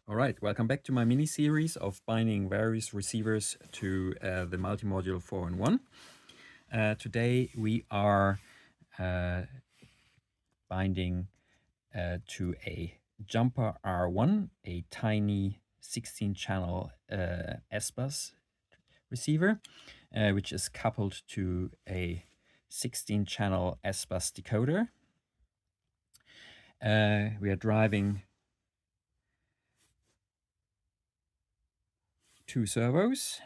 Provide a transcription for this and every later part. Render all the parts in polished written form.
All right, welcome back to my mini-series of binding various receivers to the multi-module 4-in-1. Today we are binding to a jumper R1, a tiny 16-channel SBUS receiver, which is coupled to a 16-channel SBUS decoder. We are driving two servos,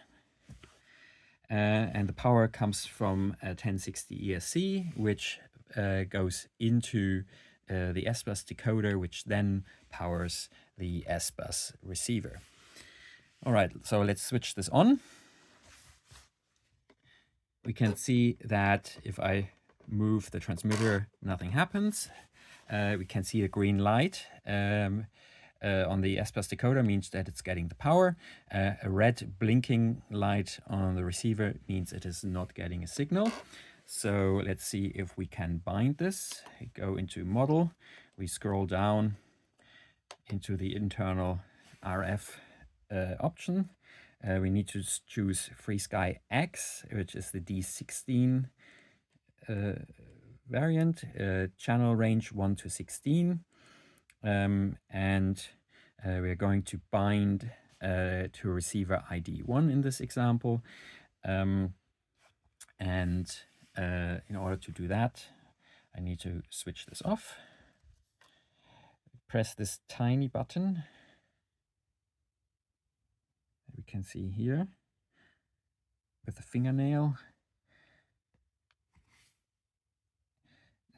and the power comes from a 1060 ESC, which goes into the SBUS decoder, which then powers the SBUS receiver. All right, so let's switch this on. We can see that if I move the transmitter, nothing happens. We can see a green light on the SBUS decoder means that it's getting the power. A red blinking light on the receiver means it is not getting a signal. So let's see if we can bind this. We go into model, we scroll down into the internal RF option. We need to choose FreeSky X, which is the D16 variant, channel range 1 to 16. And we are going to bind to receiver ID 1 in this example. And in order to do that, I need to switch this off. Press this tiny button that we can see here with the fingernail.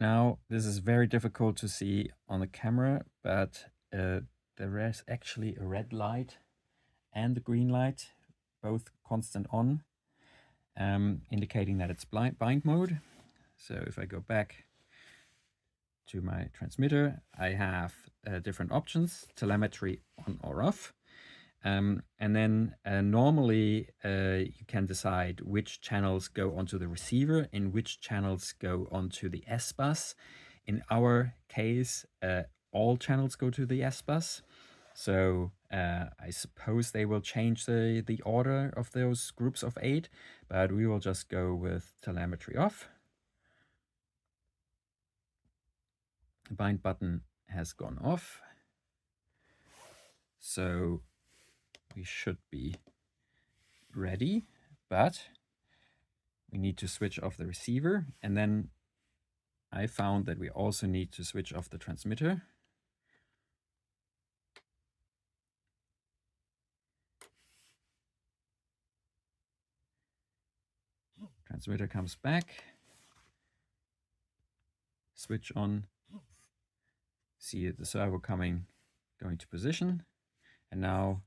Now, this is very difficult to see on the camera, but there is actually a red light and a green light, both constant on, indicating that it's bind mode. So if I go back to my transmitter, I have different options, telemetry on or off. And then normally you can decide which channels go onto the receiver and which channels go onto the SBUS. In our case, all channels go to the SBUS. So I suppose they will change the order of those groups of 8, but we will just go with telemetry off. The bind button has gone off. So we should be ready, but we need to switch off the receiver, and then I found that we also need to switch off the transmitter. Transmitter comes back, switch on, see the servo going to position, and now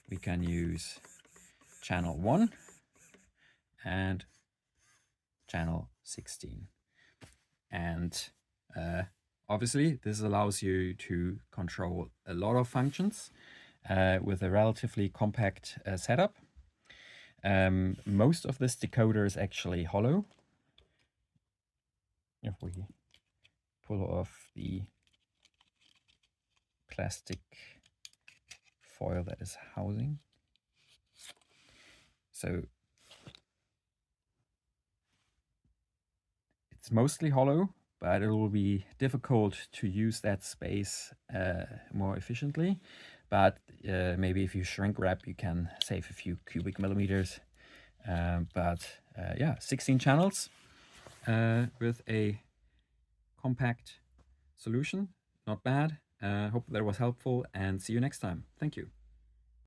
we can use channel 1 and channel 16. And obviously this allows you to control a lot of functions with a relatively compact setup. Most of this decoder is actually hollow. If we pull off the plastic foil that is housing. So it's mostly hollow, but it will be difficult to use that space more efficiently. But maybe if you shrink wrap, you can save a few cubic millimeters. Yeah, 16 channels with a compact solution. Not bad. Hope that was helpful, and see you next time. Thank you.